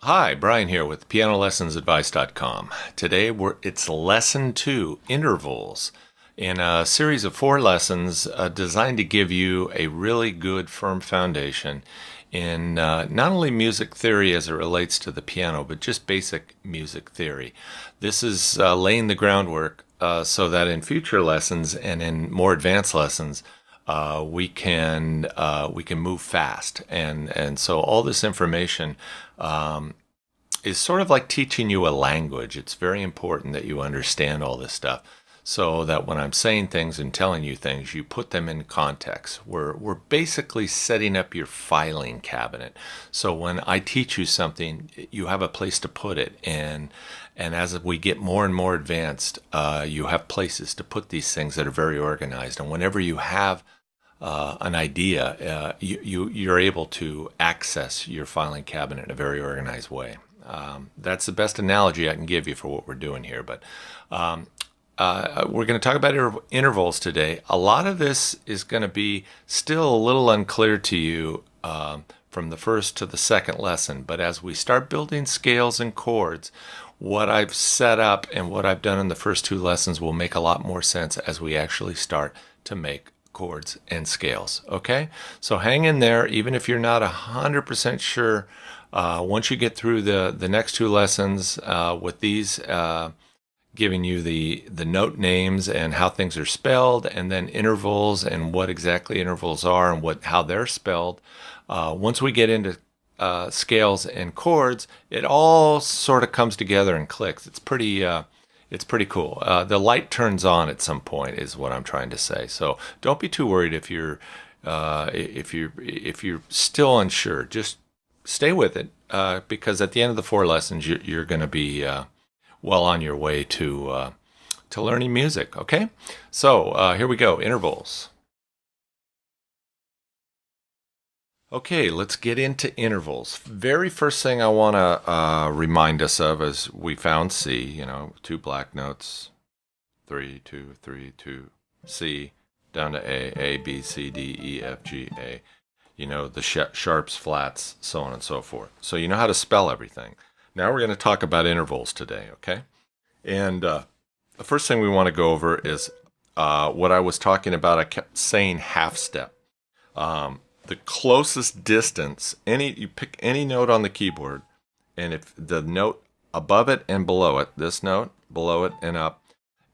Hi, Brian here with PianoLessonsAdvice.com. Today it's lesson 2, intervals, in a series of 4 lessons designed to give you a really good firm foundation in not only music theory as it relates to the piano, but just basic music theory. This is laying the groundwork so that in future lessons and in more advanced lessons, we can move fast, and so all this information is sort of like teaching you a language. It's very important that you understand all this stuff, so that when I'm saying things and telling you things, you put them in context. We're basically setting up your filing cabinet. So when I teach you something, you have a place to put it, and as we get more and more advanced, you have places to put these things that are very organized. And whenever you have an idea, you're able to access your filing cabinet in a very organized way. That's the best analogy I can give you for what we're doing here. But we're going to talk about intervals today. A lot of this is going to be still a little unclear to you from the first to the second lesson. But as we start building scales and chords, what I've set up and what I've done in the first 2 lessons will make a lot more sense as we actually start to make chords and scales. Okay, so hang in there, even if you're not 100% sure. Once you get through the next 2 lessons with these giving you the note names and how things are spelled, and then intervals and what exactly intervals are and how they're spelled. Once we get into scales and chords, it all sort of comes together and clicks. It's pretty cool. The light turns on at some point, is what I'm trying to say. So don't be too worried if you're still unsure. Just stay with it, because at the end of the 4 lessons, you're going to be well on your way to learning music. Okay, so here we go. Intervals. Okay, let's get into intervals. Very first thing I want to remind us of is we found C, 2 black notes, 3, 2, 3, 2, C, down to A, B, C, D, E, F, G, A. The sharps, flats, so on and so forth. So you know how to spell everything. Now we're going to talk about intervals today, okay? And the first thing we want to go over is what I was talking about. I kept saying half step. The closest distance, you pick any note on the keyboard, and if the note above it and below it, this note, below it and up,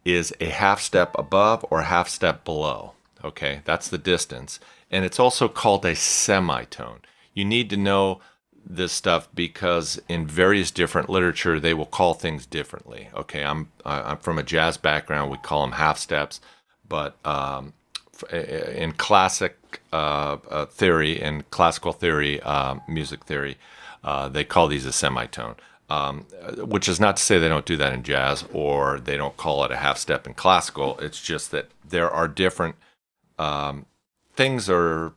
is a half step above or half step below. Okay, that's the distance. And it's also called a semitone. You need to know this stuff because in various different literature, they will call things differently. Okay, I'm from a jazz background. We call them half steps, but in classic theory and classical theory, music theory, they call these a semitone, which is not to say they don't do that in jazz or they don't call it a half step in classical. It's just that there are different things are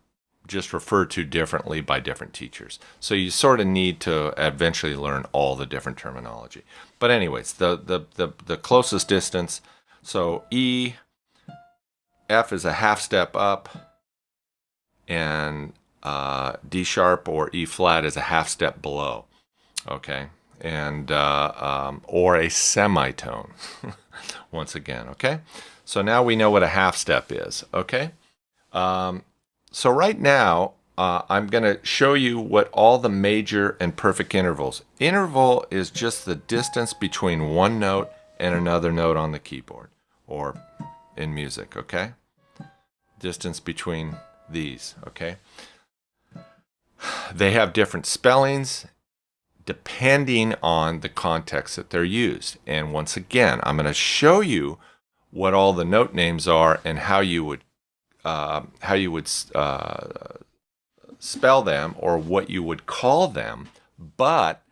just referred to differently by different teachers. So you sort of need to eventually learn all the different terminology. But anyways, the closest distance, so F is a half step up, and D sharp or E flat is a half step below. Okay, and or a semitone. Once again, okay. So now we know what a half step is. Okay. So right now I'm going to show you what all the major and perfect intervals. Interval is just the distance between one note and another note on the keyboard or in music, okay? Distance between these, okay? They have different spellings depending on the context that they're used. And once again, I'm going to show you what all the note names are and how you would spell them or what you would call them. But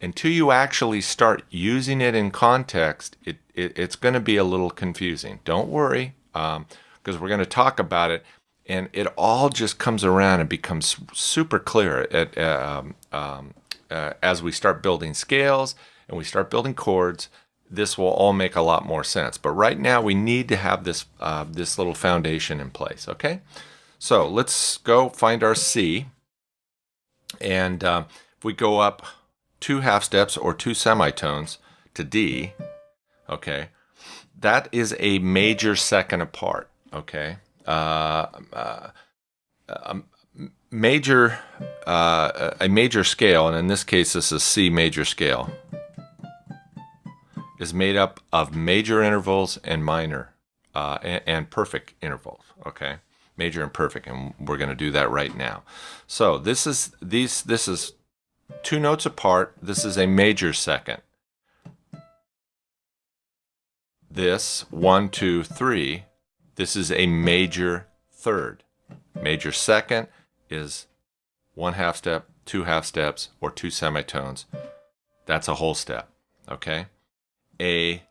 until you actually start using it in context, it's going to be a little confusing. Don't worry, because we're going to talk about it, and it all just comes around and becomes super clear as we start building scales and we start building chords. This will all make a lot more sense. But right now we need to have this little foundation in place, okay? So let's go find our C. And if we go up 2 half steps or 2 semitones to D, okay, that is a major second apart, okay? A major scale, and in this case this is C major scale, is made up of major intervals and minor and perfect intervals, okay? Major and perfect, and we're going to do that right now. So this is 2 notes apart. This is a major second. This 1, 2, 3. This is a major third. Major second is 1 half step, 2 half steps, or 2 semitones. That's a whole step. Okay. A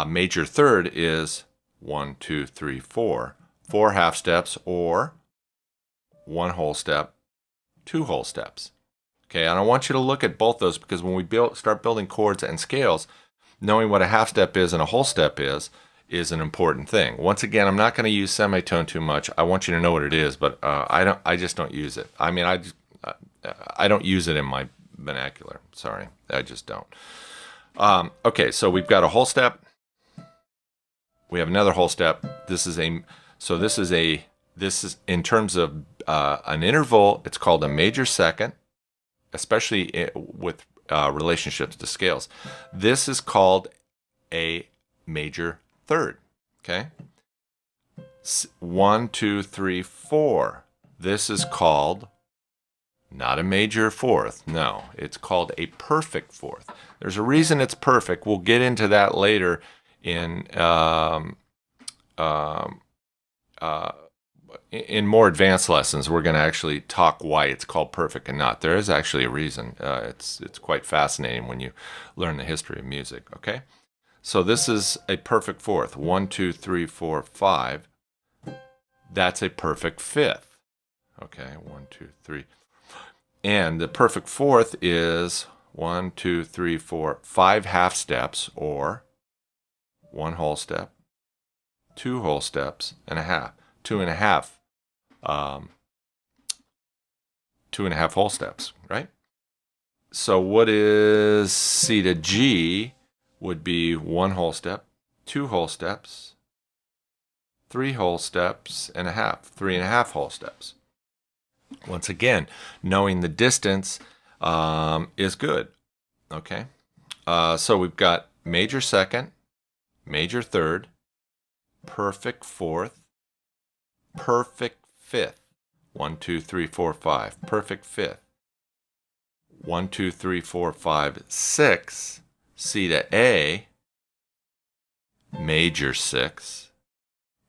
major third is 1, 2, 3, 4. 4 half steps or 1 whole step, 2 whole steps. Okay, and I want you to look at both those because when we start building chords and scales, knowing what a half step is and a whole step is an important thing. Once again, I'm not going to use semitone too much. I want you to know what it is, but I just don't use it. I mean, I don't use it in my vernacular. Sorry, I just don't. Okay, so we've got a whole step. We have another whole step. This is in terms of an interval, it's called a major second, especially with relationships to scales. This is called a major third. Okay. 1, 2, 3, 4. This is called not a major fourth. No, it's called a perfect fourth. There's a reason it's perfect. We'll get into that later in more advanced lessons. We're going to actually talk why it's called perfect and not. There is actually a reason. It's quite fascinating when you learn the history of music. Okay, so this is a perfect fourth. 1, 2, 3, 4, 5. That's a perfect fifth. Okay, 1, 2, 3. And the perfect fourth is 1, 2, 3, 4, 5 half steps or 1 whole step, 2 whole steps, and a half. 2.5 whole steps, right? So what is C to G would be 1 whole step, 2 whole steps, 3 whole steps, and a half, 3.5 whole steps. Once again, knowing the distance is good, okay? So we've got major second, major third, perfect fourth, perfect fifth. 1, 2, 3, 4, 5. Perfect fifth. 1, 2, 3, 4, 5, 6. C to A. Major 6.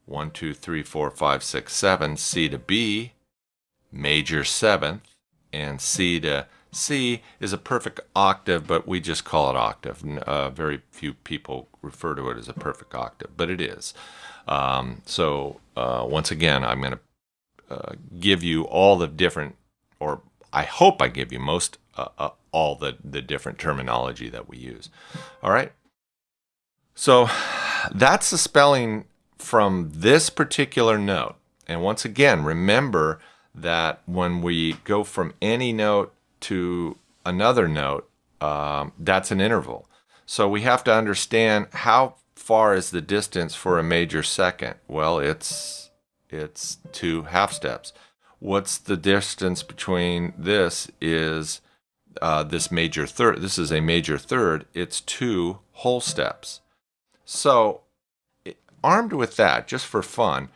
1, 2, 3, 4, 5, 6, 7. C to B. Major 7th. And C to C is a perfect octave, but we just call it octave. Very few people refer to it as a perfect octave, but it is. Once again, I'm going to give you all the different, or I hope I give you all the different terminology that we use. All right. So that's the spelling from this particular note. And once again, remember that when we go from any note to another note, that's an interval. So we have to understand how far is the distance for a major second. Well, it's 2 half steps. What's the distance between this is this major third? This is a major third. It's 2 whole steps. So armed with that, just for fun,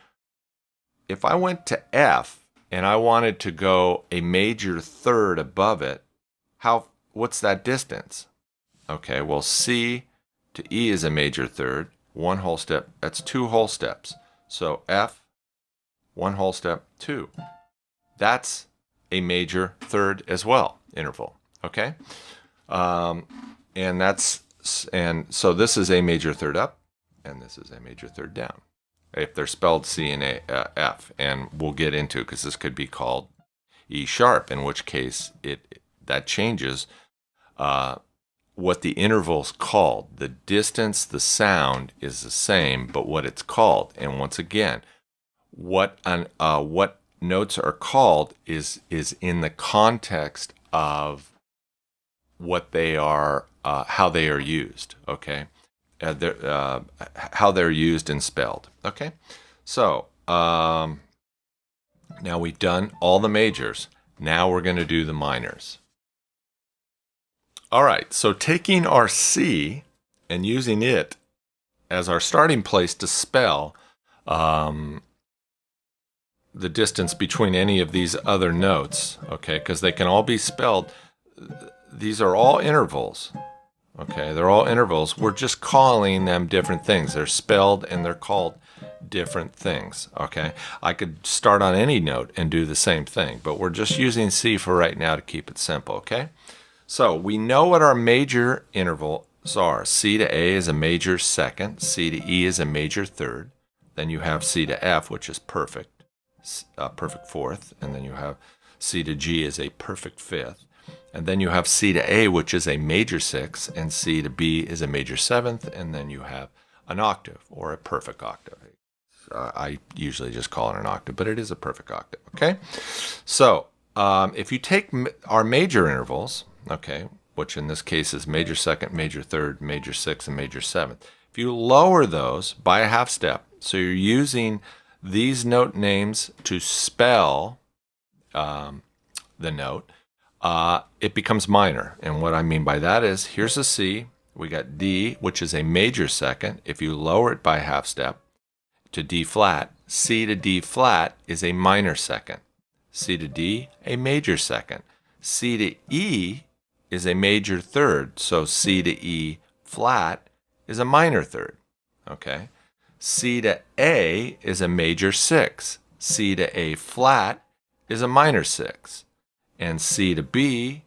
if I went to F and I wanted to go a major third above it, what's that distance? Okay, well, C to E is a major third, 1 whole step. That's 2 whole steps. So F, 1 whole step, 2. That's a major third as well, interval. Okay, and so this is a major third up, and this is a major third down. If they're spelled C and F, and we'll get into it because this could be called E sharp, in which case that changes what the interval's called. The distance, the sound is the same, but what it's called. And once again, what notes are called is in the context of what they are, how they are used. Okay, how they're used and spelled. Okay, so now we've done all the majors. Now we're going to do the minors. All right, so taking our C and using it as our starting place to spell the distance between any of these other notes, okay, because they can all be spelled. These are all intervals, okay, they're all intervals. We're just calling them different things. They're spelled and they're called different things, okay. I could start on any note and do the same thing, but we're just using C for right now to keep it simple, okay. So we know what our major intervals are. C to A is a major second, C to E is a major third, then you have C to F, which is perfect fourth, and then you have C to G is a perfect fifth, and then you have C to A, which is a major sixth, and C to B is a major seventh, and then you have an octave or a perfect octave. I usually just call it an octave, but it is a perfect octave, okay? So if you take our major intervals, okay, which in this case is major second, major third, major sixth, and major seventh, if you lower those by a half step, so you're using these note names to spell the note, it becomes minor. And what I mean by that is, here's a C, we got D, which is a major second. If you lower it by a half step to D flat, C to D flat is a minor second. C to D, a major second. C to E is a major third, so C to E flat is a minor third, okay? C to A is a major sixth. C to A flat is a minor sixth. And C to B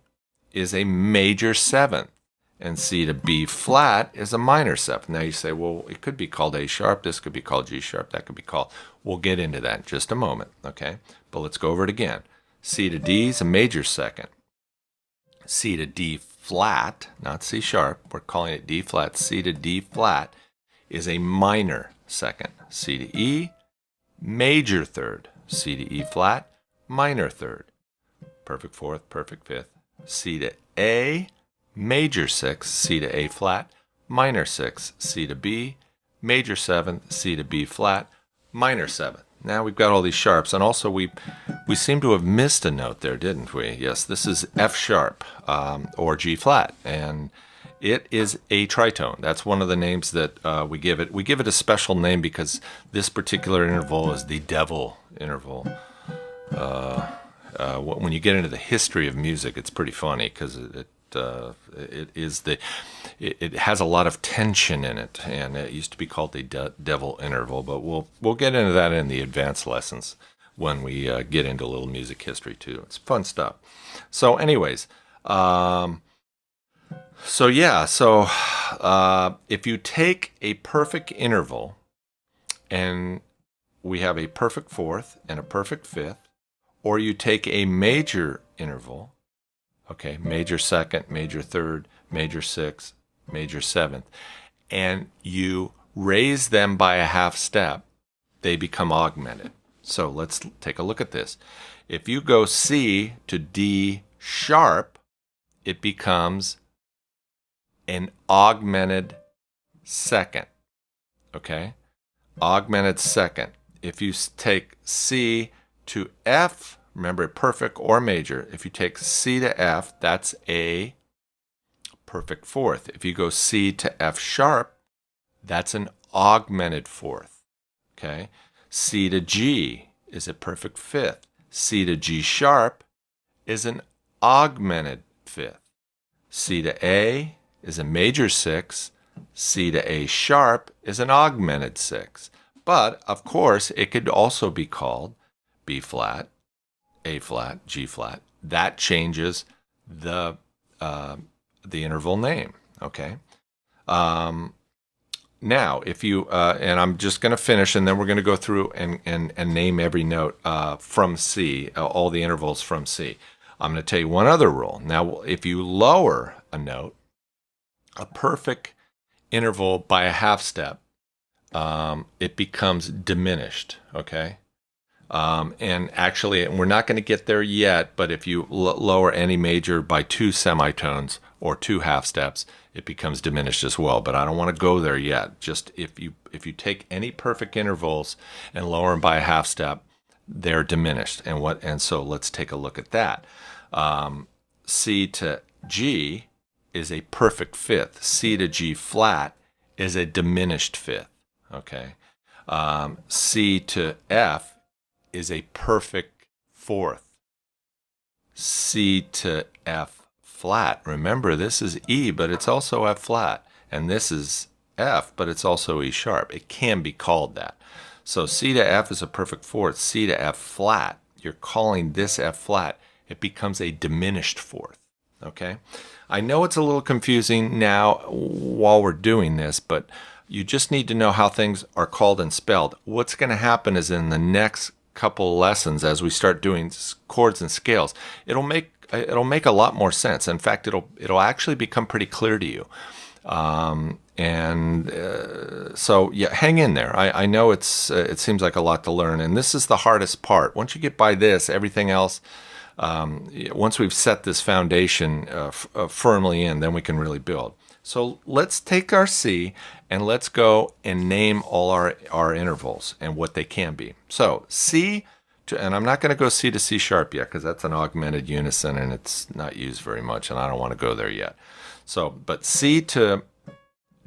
is a major seventh. And C to B flat is a minor seventh. Now you say, well, it could be called A sharp. This could be called G sharp. That could be called. We'll get into that in just a moment, okay? But let's go over it again. C to D is a major second. C to D flat, not C sharp. We're calling it D flat. C to D flat is a minor second. C to E, major third. C to E flat, minor third. Perfect fourth, perfect fifth. C to A, major sixth. C to A flat, minor sixth. C to B, major seventh. C to B flat, minor seventh. Now we've got all these sharps, and also we seem to have missed a note there, didn't we? Yes, this is F sharp or G flat, and it is a tritone. That's one of the names that we give it. We give it a special name because this particular interval is the devil interval. When you get into the history of music, it's pretty funny because it has a lot of tension in it, and it used to be called the devil interval. But we'll get into that in the advanced lessons when we get into a little music history too. It's fun stuff. So, anyways. If you take a perfect interval and we have a perfect fourth and a perfect fifth, or you take a major interval, okay, major second, major third, major sixth, major seventh, and you raise them by a half step, they become augmented. So let's take a look at this. If you go C to D sharp, it becomes an augmented second, okay? Augmented second. If you take C to F, remember perfect or major, if you take C to F, that's a perfect fourth. If you go C to F sharp, that's an augmented fourth, okay? C to G is a perfect fifth. C to G sharp is an augmented fifth. C to A is a major sixth. C to A sharp is an augmented sixth. But, of course, it could also be called B flat, A flat, G flat. That changes the interval name, okay? Now, if you, and I'm just going to finish, and then we're going to go through and name every note from C, all the intervals from C. I'm going to tell you one other rule. Now, if you lower a note, a perfect interval by a half step, it becomes diminished, okay? And actually, we're not going to get there yet, but if you lower any major by 2 semitones or 2 half steps, it becomes diminished as well. But I don't want to go there yet. Just if you take any perfect intervals and lower them by a half step, they're diminished. And so let's take a look at that. C to G is a perfect fifth. C to G flat is a diminished fifth. Okay. C to F is a perfect fourth. C to F flat. Remember, this is E, but it's also F flat. And this is F, but it's also E sharp. It can be called that. So C to F is a perfect fourth. C to F flat, you're calling this F flat. It becomes a diminished fourth. Okay? I know it's a little confusing now while we're doing this, but you just need to know how things are called and spelled. What's going to happen is in the next couple lessons, as we start doing chords and scales, it'll make a lot more sense. In fact, it'll actually become pretty clear to you. So yeah, hang in there. I know it seems like a lot to learn, and this is the hardest part. Once you get by this, everything else, once we've set this foundation firmly in, then we can really build. So let's take our C and let's go and name all our intervals and what they can be. So C to, and I'm not going to go C to C sharp yet because that's an augmented unison and it's not used very much and I don't want to go there yet. So, but C to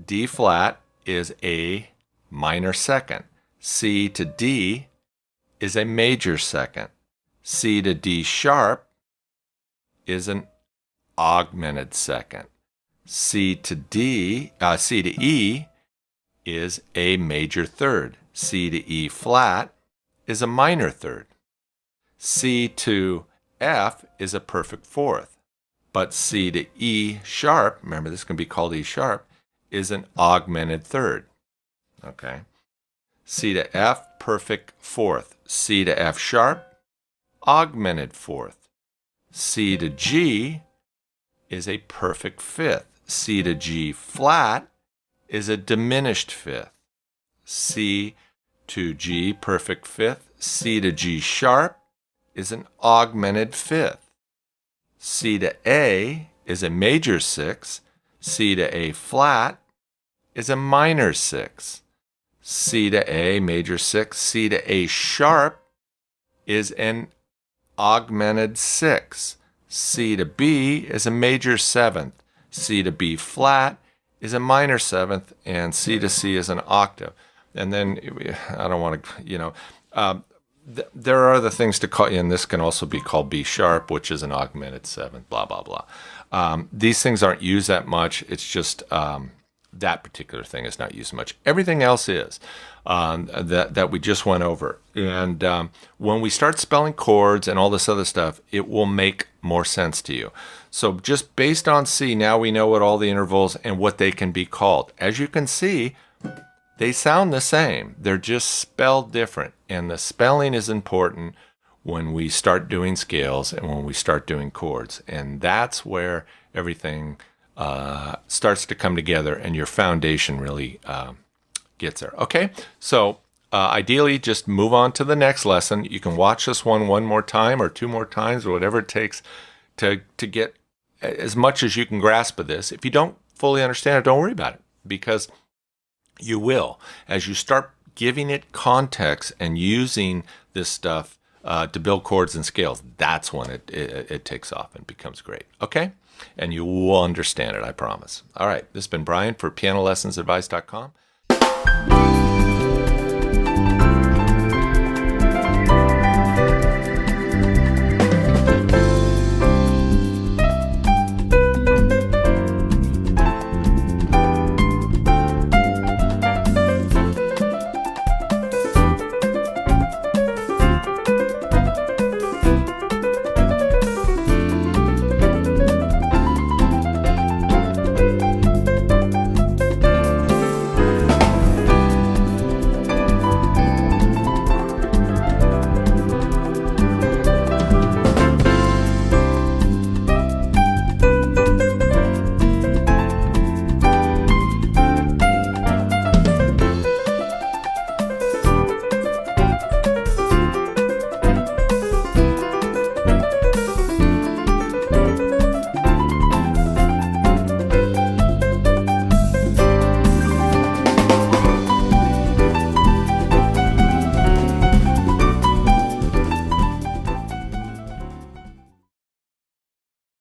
D flat is a minor second. C to D is a major second. C to D sharp is an augmented second. C to E is a major third. C to E flat is a minor third. C to F is a perfect fourth. But C to E sharp, remember this can be called E sharp, is an augmented third. Okay. C to F, perfect fourth. C to F sharp, augmented fourth. C to G is a perfect fifth. C to G flat is a diminished fifth. C to G, perfect fifth. C to G sharp is an augmented fifth. C to A is a major sixth. C to A flat is a minor sixth. C to A, major sixth. C to A sharp is an augmented sixth. C to B is a major seventh. C to B flat is a minor seventh, and C to C is an octave. And then I don't want to, there are other things to call, and this can also be called B sharp, which is an augmented seventh, blah, blah, blah. These things aren't used that much. It's just that particular thing is not used much. Everything else is that we just went over. And when we start spelling chords and all this other stuff, it will make more sense to you. So just based on C, now we know what all the intervals and what they can be called. As you can see, they sound the same. They're just spelled different. And the spelling is important when we start doing scales and when we start doing chords. And that's where everything starts to come together and your foundation really gets there. Okay, so ideally just move on to the next lesson. You can watch this one more time or 2 more times or whatever it takes to get as much as you can grasp of this. If you don't fully understand it, don't worry about it, because you will. As you start giving it context and using this stuff to build chords and scales, that's when it takes off and becomes great. Okay? And you will understand it, I promise. All right, this has been Brian for PianoLessonsAdvice.com.